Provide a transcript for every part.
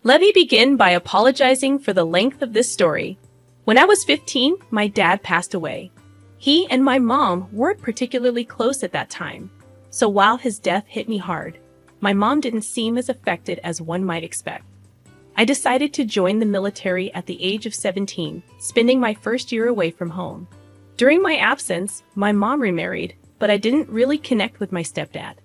Let me begin by apologizing for the length of this story. When I was 15, my dad passed away. He and my mom weren't particularly close at that time, so while his death hit me hard, my mom didn't seem as affected as one might expect. I decided to join the military at the age of 17, spending my first year away from home. During my absence, my mom remarried, but I didn't really connect with my stepdad.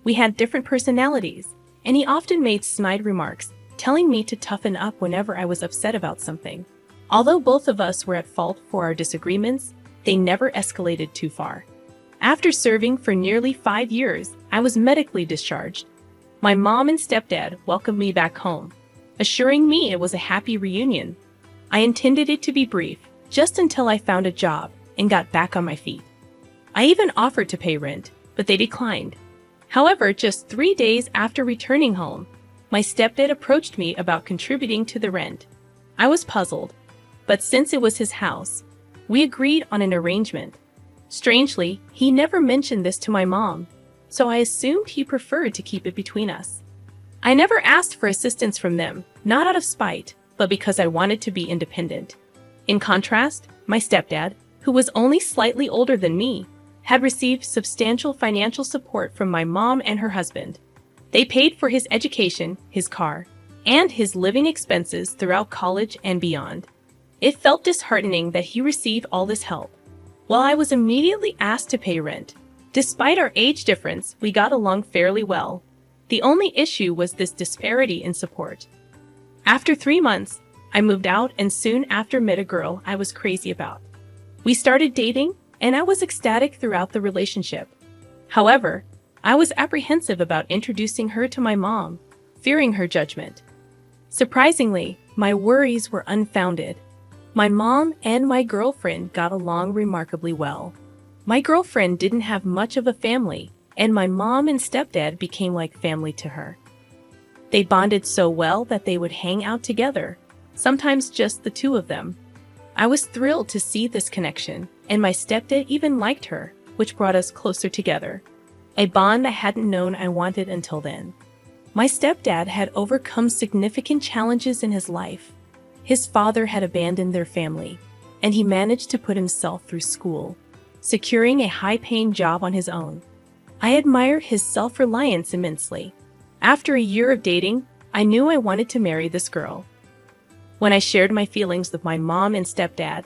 We had different personalities, and he often made snide remarks, telling me to toughen up whenever I was upset about something. Although both of us were at fault for our disagreements, they never escalated too far. After serving for nearly 5 years, I was medically discharged. My mom and stepdad welcomed me back home, assuring me it was a happy reunion. I intended it to be brief, just until I found a job and got back on my feet. I even offered to pay rent, but they declined. However, just 3 days after returning home, my stepdad approached me about contributing to the rent. I was puzzled, but since it was his house, we agreed on an arrangement. Strangely, he never mentioned this to my mom, so I assumed he preferred to keep it between us. I never asked for assistance from them, not out of spite, but because I wanted to be independent. In contrast, my stepdad, who was only slightly older than me, had received substantial financial support from my mom and her husband. They paid for his education, his car, and his living expenses throughout college and beyond. It felt disheartening that he received all this help, while I was immediately asked to pay rent. Despite our age difference, we got along fairly well. The only issue was this disparity in support. After 3 months, I moved out and soon after met a girl I was crazy about. We started dating, and I was ecstatic throughout the relationship. However, I was apprehensive about introducing her to my mom, fearing her judgment. Surprisingly, my worries were unfounded. My mom and my girlfriend got along remarkably well. My girlfriend didn't have much of a family, and my mom and stepdad became like family to her. They bonded so well that they would hang out together, sometimes just the two of them. I was thrilled to see this connection, and my stepdad even liked her, which brought us closer together. A bond I hadn't known I wanted until then. My stepdad had overcome significant challenges in his life. His father had abandoned their family, and he managed to put himself through school, securing a high-paying job on his own. I admired his self-reliance immensely. After a year of dating, I knew I wanted to marry this girl. When I shared my feelings with my mom and stepdad,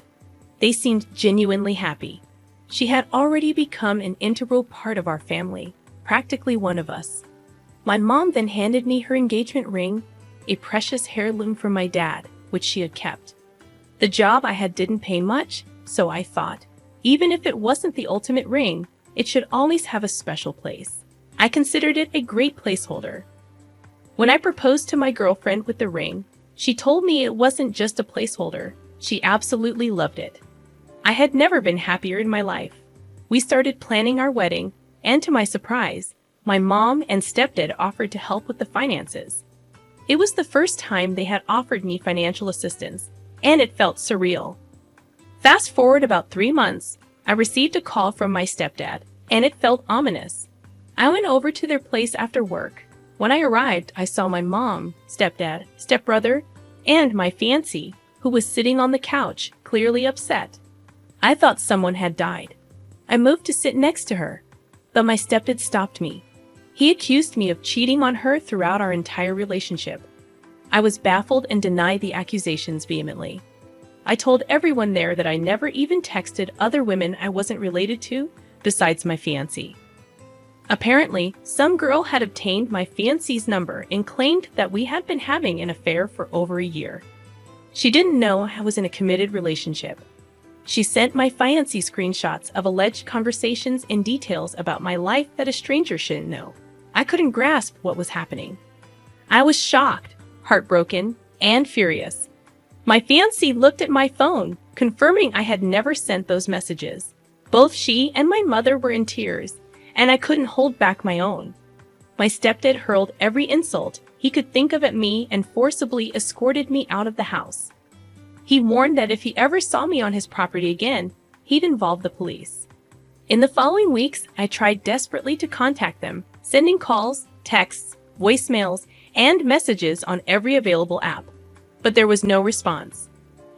they seemed genuinely happy. She had already become an integral part of our family, practically one of us. My mom then handed me her engagement ring, a precious heirloom from my dad, which she had kept. The job I had didn't pay much, so I thought, even if it wasn't the ultimate ring, it should always have a special place. I considered it a great placeholder. When I proposed to my girlfriend with the ring, she told me it wasn't just a placeholder. She absolutely loved it. I had never been happier in my life. We started planning our wedding, and to my surprise, my mom and stepdad offered to help with the finances. It was the first time they had offered me financial assistance, and it felt surreal. Fast forward about 3 months, I received a call from my stepdad, and it felt ominous. I went over to their place after work. When I arrived, I saw my mom, stepdad, stepbrother, and my fiancée, who was sitting on the couch, clearly upset. I thought someone had died. I moved to sit next to her, but my stepdad stopped me. He accused me of cheating on her throughout our entire relationship. I was baffled and denied the accusations vehemently. I told everyone there that I never even texted other women I wasn't related to, besides my fiancée. Apparently, some girl had obtained my fiancée's number and claimed that we had been having an affair for over a year. She didn't know I was in a committed relationship. She sent my fiancé screenshots of alleged conversations and details about my life that a stranger shouldn't know. I couldn't grasp what was happening. I was shocked, heartbroken, and furious. My fiancé looked at my phone, confirming I had never sent those messages. Both she and my mother were in tears, and I couldn't hold back my own. My stepdad hurled every insult he could think of at me and forcibly escorted me out of the house. He warned that if he ever saw me on his property again, he'd involve the police. In the following weeks, I tried desperately to contact them, sending calls, texts, voicemails, and messages on every available app. But there was no response.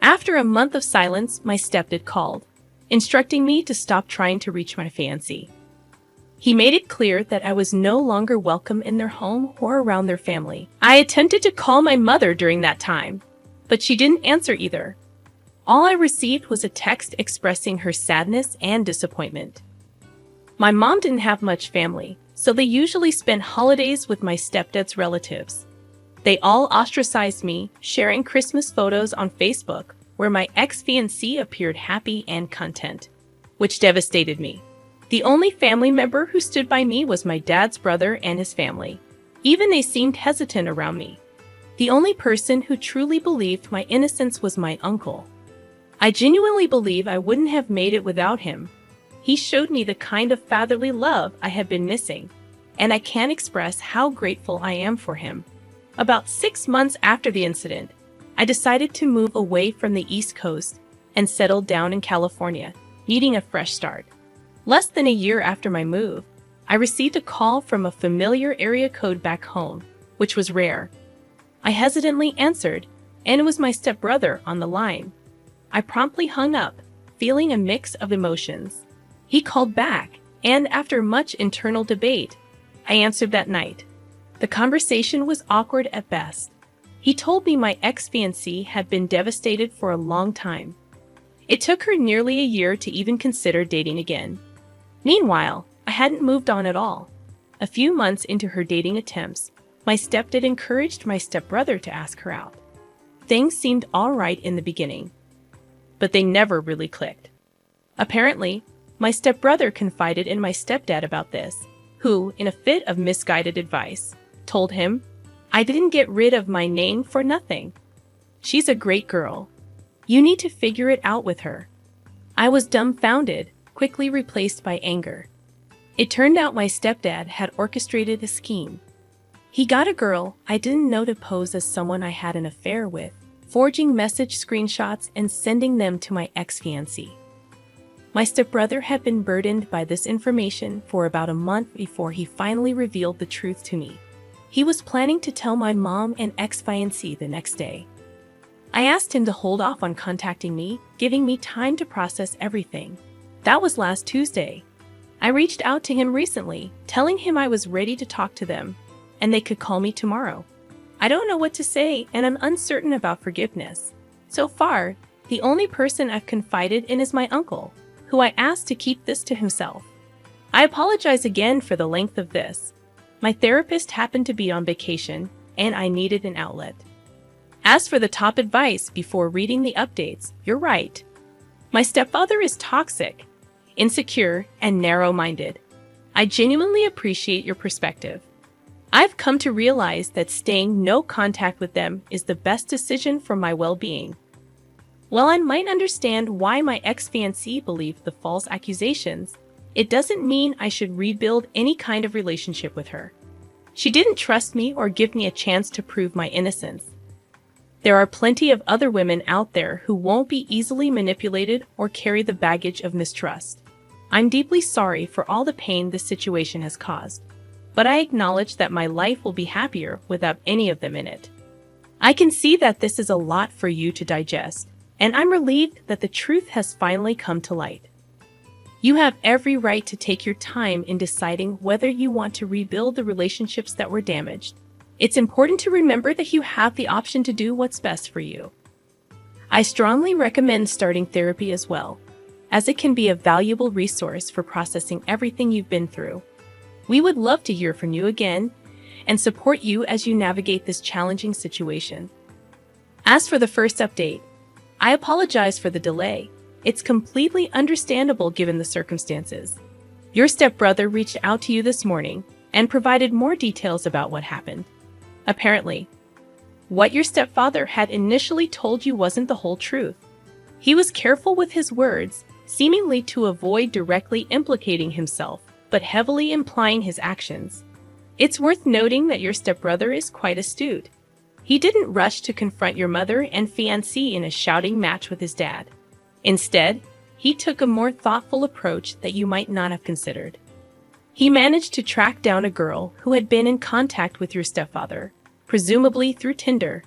After a month of silence, my stepdad called, instructing me to stop trying to reach my fiancé. He made it clear that I was no longer welcome in their home or around their family. I attempted to call my mother during that time, but she didn't answer either. All I received was a text expressing her sadness and disappointment. My mom didn't have much family, so they usually spent holidays with my stepdad's relatives. They all ostracized me, sharing Christmas photos on Facebook where my ex-fiancé appeared happy and content, which devastated me. The only family member who stood by me was my dad's brother and his family. Even they seemed hesitant around me. The only person who truly believed my innocence was my uncle. I genuinely believe I wouldn't have made it without him. He showed me the kind of fatherly love I had been missing, and I can't express how grateful I am for him. About 6 months after the incident, I decided to move away from the East Coast and settle down in California, needing a fresh start. Less than a year after my move, I received a call from a familiar area code back home, which was rare. I hesitantly answered, and it was my stepbrother on the line. I promptly hung up, feeling a mix of emotions. He called back, and after much internal debate, I answered that night. The conversation was awkward at best. He told me my ex-fiancée had been devastated for a long time. It took her nearly a year to even consider dating again. Meanwhile, I hadn't moved on at all. A few months into her dating attempts, my stepdad encouraged my stepbrother to ask her out. Things seemed all right in the beginning, but they never really clicked. Apparently, my stepbrother confided in my stepdad about this, who, in a fit of misguided advice, told him, "I didn't get rid of my name for nothing. She's a great girl. You need to figure it out with her." I was dumbfounded, quickly replaced by anger. It turned out my stepdad had orchestrated a scheme. He got a girl I didn't know to pose as someone I had an affair with, forging message screenshots and sending them to my ex-fiancée. My stepbrother had been burdened by this information for about a month before he finally revealed the truth to me. He was planning to tell my mom and ex-fiancée the next day. I asked him to hold off on contacting me, giving me time to process everything. That was last Tuesday. I reached out to him recently, telling him I was ready to talk to them, and they could call me tomorrow. I don't know what to say, and I'm uncertain about forgiveness. So far, the only person I've confided in is my uncle, who I asked to keep this to himself. I apologize again for the length of this. My therapist happened to be on vacation, and I needed an outlet. As for the top advice before reading the updates, you're right. My stepfather is toxic, insecure, and narrow-minded. I genuinely appreciate your perspective. I've come to realize that staying no contact with them is the best decision for my well-being. While I might understand why my ex-fiancée believed the false accusations, it doesn't mean I should rebuild any kind of relationship with her. She didn't trust me or give me a chance to prove my innocence. There are plenty of other women out there who won't be easily manipulated or carry the baggage of mistrust. I'm deeply sorry for all the pain this situation has caused, but I acknowledge that my life will be happier without any of them in it. I can see that this is a lot for you to digest, and I'm relieved that the truth has finally come to light. You have every right to take your time in deciding whether you want to rebuild the relationships that were damaged. It's important to remember that you have the option to do what's best for you. I strongly recommend starting therapy as well, as it can be a valuable resource for processing everything you've been through. We would love to hear from you again and support you as you navigate this challenging situation. As for the first update, I apologize for the delay. It's completely understandable given the circumstances. Your stepbrother reached out to you this morning and provided more details about what happened. Apparently, what your stepfather had initially told you wasn't the whole truth. He was careful with his words, seemingly to avoid directly implicating himself, but heavily implying his actions. It's worth noting that your stepbrother is quite astute. He didn't rush to confront your mother and fiancée in a shouting match with his dad. Instead, he took a more thoughtful approach that you might not have considered. He managed to track down a girl who had been in contact with your stepfather, presumably through Tinder.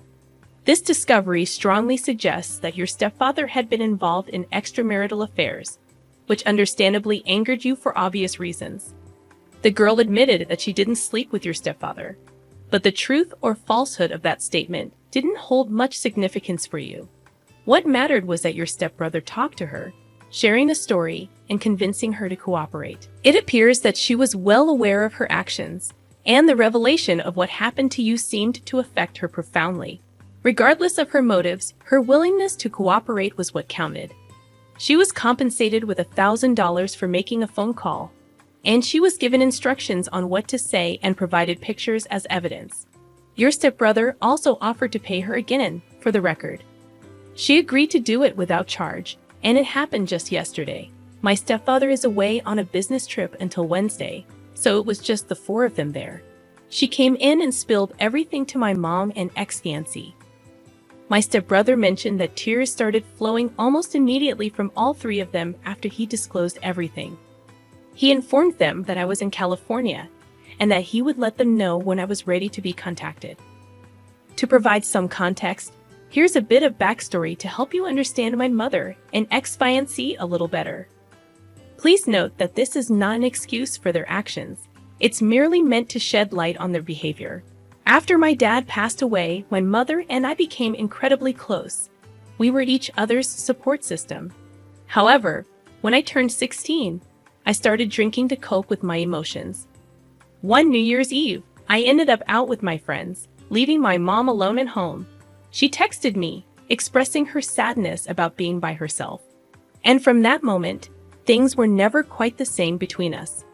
This discovery strongly suggests that your stepfather had been involved in extramarital affairs, which understandably angered you for obvious reasons. The girl admitted that she didn't sleep with your stepfather, but the truth or falsehood of that statement didn't hold much significance for you. What mattered was that your stepbrother talked to her, sharing a story and convincing her to cooperate. It appears that she was well aware of her actions, and the revelation of what happened to you seemed to affect her profoundly. Regardless of her motives, her willingness to cooperate was what counted. She was compensated with $1,000 for making a phone call, and she was given instructions on what to say and provided pictures as evidence. Your stepbrother also offered to pay her again, for the record. She agreed to do it without charge, and it happened just yesterday. My stepfather is away on a business trip until Wednesday, so it was just the four of them there. She came in and spilled everything to my mom and ex-fiancé. My stepbrother mentioned that tears started flowing almost immediately from all three of them after he disclosed everything. He informed them that I was in California and that he would let them know when I was ready to be contacted. To provide some context, here's a bit of backstory to help you understand my mother and ex-fiancé a little better. Please note that this is not an excuse for their actions. It's merely meant to shed light on their behavior. After my dad passed away, my mother and I became incredibly close. We were each other's support system. However, when I turned 16, I started drinking to cope with my emotions. One New Year's Eve, I ended up out with my friends, leaving my mom alone at home. She texted me, expressing her sadness about being by herself. And from that moment, things were never quite the same between us.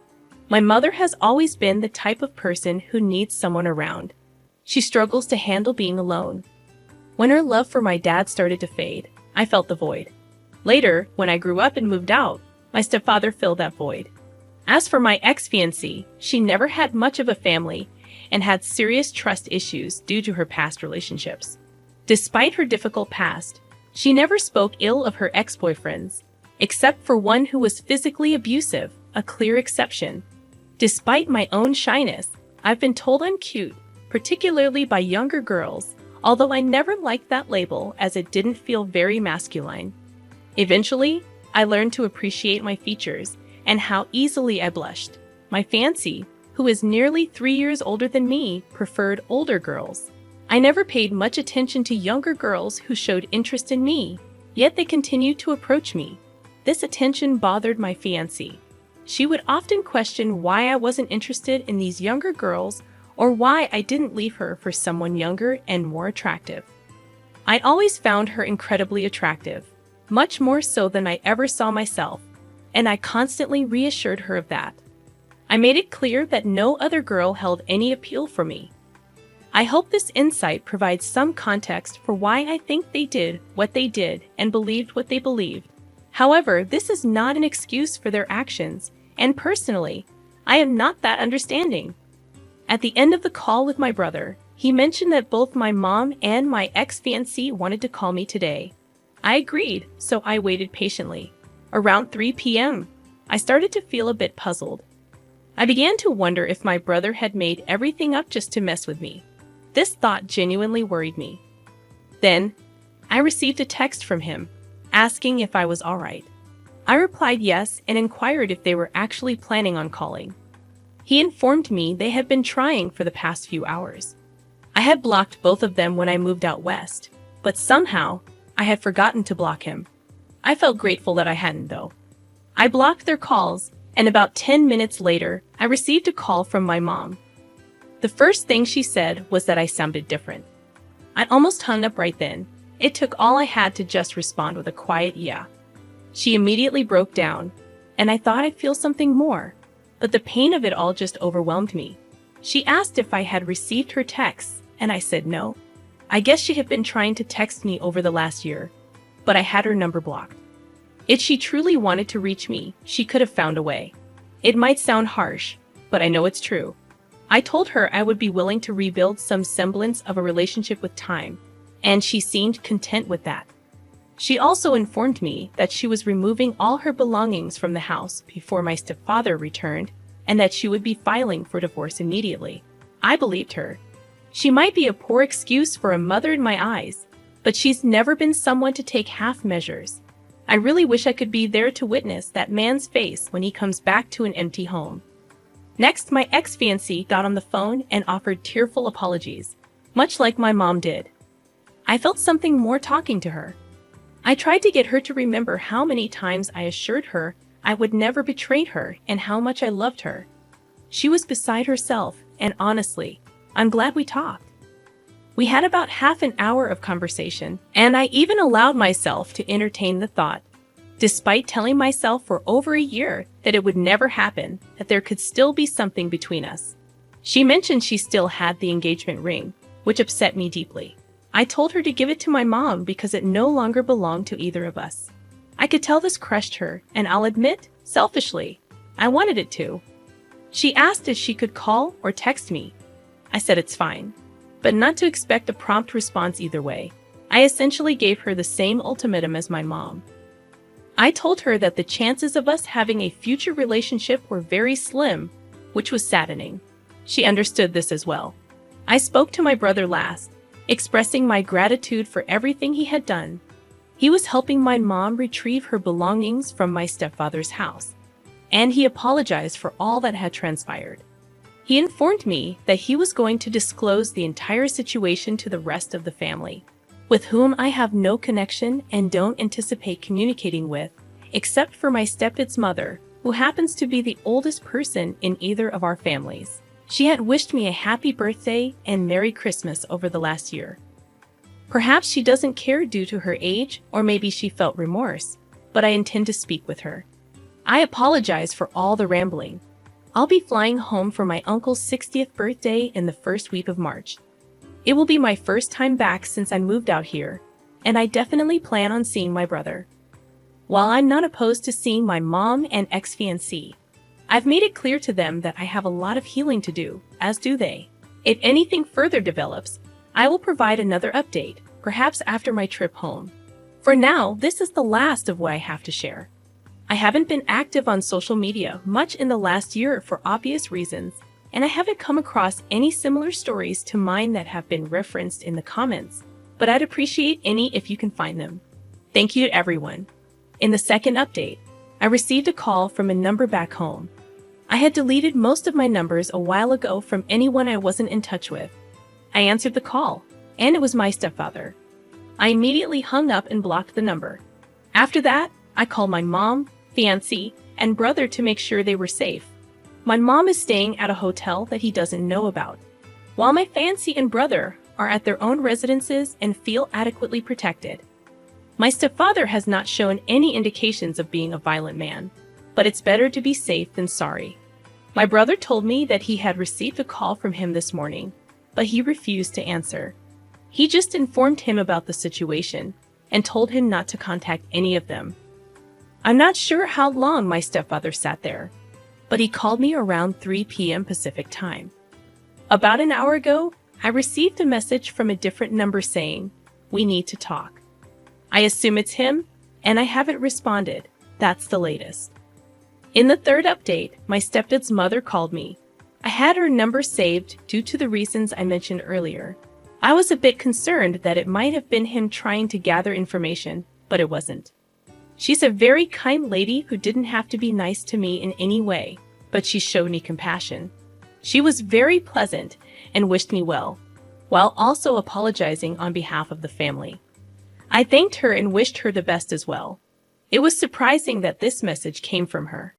My mother has always been the type of person who needs someone around. She struggles to handle being alone. When her love for my dad started to fade, I felt the void. Later, when I grew up and moved out, my stepfather filled that void. As for my ex-fiancée, she never had much of a family and had serious trust issues due to her past relationships. Despite her difficult past, she never spoke ill of her ex-boyfriends, except for one who was physically abusive, a clear exception. Despite my own shyness, I've been told I'm cute, particularly by younger girls, although I never liked that label as it didn't feel very masculine. Eventually, I learned to appreciate my features and how easily I blushed. My fiancé, who is nearly 3 years older than me, preferred older girls. I never paid much attention to younger girls who showed interest in me, yet they continued to approach me. This attention bothered my fiancé. She would often question why I wasn't interested in these younger girls or why I didn't leave her for someone younger and more attractive. I always found her incredibly attractive, much more so than I ever saw myself, and I constantly reassured her of that. I made it clear that no other girl held any appeal for me. I hope this insight provides some context for why I think they did what they did and believed what they believed. However, this is not an excuse for their actions, and personally, I am not that understanding. At the end of the call with my brother, he mentioned that both my mom and my ex-fiancée wanted to call me today. I agreed, so I waited patiently. Around 3 p.m., I started to feel a bit puzzled. I began to wonder if my brother had made everything up just to mess with me. This thought genuinely worried me. Then, I received a text from him, asking if I was alright. I replied yes and inquired if they were actually planning on calling. He informed me they had been trying for the past few hours. I had blocked both of them when I moved out west, but somehow, I had forgotten to block him. I felt grateful that I hadn't, though. I blocked their calls, and about 10 minutes later, I received a call from my mom. The first thing she said was that I sounded different. I almost hung up right then. It took all I had to just respond with a quiet yeah. She immediately broke down, and I thought I'd feel something more, but the pain of it all just overwhelmed me. She asked if I had received her texts, and I said no. I guess she had been trying to text me over the last year, but I had her number blocked. If she truly wanted to reach me, she could have found a way. It might sound harsh, but I know it's true. I told her I would be willing to rebuild some semblance of a relationship with time, and she seemed content with that. She also informed me that she was removing all her belongings from the house before my stepfather returned, and that she would be filing for divorce immediately. I believed her. She might be a poor excuse for a mother in my eyes, but she's never been someone to take half measures. I really wish I could be there to witness that man's face when he comes back to an empty home. Next, my ex-fiancée got on the phone and offered tearful apologies, much like my mom did. I felt something more talking to her. I tried to get her to remember how many times I assured her I would never betray her and how much I loved her. She was beside herself, and honestly, I'm glad we talked. We had about half an hour of conversation, and I even allowed myself to entertain the thought, despite telling myself for over a year that it would never happen, that there could still be something between us. She mentioned she still had the engagement ring, which upset me deeply. I told her to give it to my mom because it no longer belonged to either of us. I could tell this crushed her, and I'll admit, selfishly, I wanted it to. She asked if she could call or text me. I said it's fine, but not to expect a prompt response either way. I essentially gave her the same ultimatum as my mom. I told her that the chances of us having a future relationship were very slim, which was saddening. She understood this as well. I spoke to my brother last, expressing my gratitude for everything he had done. He was helping my mom retrieve her belongings from my stepfather's house, and he apologized for all that had transpired. He informed me that he was going to disclose the entire situation to the rest of the family, with whom I have no connection and don't anticipate communicating with, except for my stepdad's mother, who happens to be the oldest person in either of our families. She had wished me a happy birthday and Merry Christmas over the last year. Perhaps she doesn't care due to her age, or maybe she felt remorse, but I intend to speak with her. I apologize for all the rambling. I'll be flying home for my uncle's 60th birthday in the first week of March. It will be my first time back since I moved out here, and I definitely plan on seeing my brother. While I'm not opposed to seeing my mom and ex-fiancée, I've made it clear to them that I have a lot of healing to do, as do they. If anything further develops, I will provide another update, perhaps after my trip home. For now, this is the last of what I have to share. I haven't been active on social media much in the last year for obvious reasons, and I haven't come across any similar stories to mine that have been referenced in the comments, but I'd appreciate any if you can find them. Thank you to everyone. In the second update, I received a call from a number back home. I had deleted most of my numbers a while ago from anyone I wasn't in touch with. I answered the call, and it was my stepfather. I immediately hung up and blocked the number. After that, I called my mom, fiancé, and brother to make sure they were safe. My mom is staying at a hotel that he doesn't know about, while my fiancé and brother are at their own residences and feel adequately protected. My stepfather has not shown any indications of being a violent man, but it's better to be safe than sorry. My brother told me that he had received a call from him this morning, but he refused to answer. He just informed him about the situation and told him not to contact any of them. I'm not sure how long my stepfather sat there, but he called me around 3 p.m. Pacific time. About an hour ago, I received a message from a different number saying, "We need to talk." I assume it's him, and I haven't responded. That's the latest. In the third update, my stepdad's mother called me. I had her number saved due to the reasons I mentioned earlier. I was a bit concerned that it might have been him trying to gather information, but it wasn't. She's a very kind lady who didn't have to be nice to me in any way, but she showed me compassion. She was very pleasant and wished me well, while also apologizing on behalf of the family. I thanked her and wished her the best as well. It was surprising that this message came from her.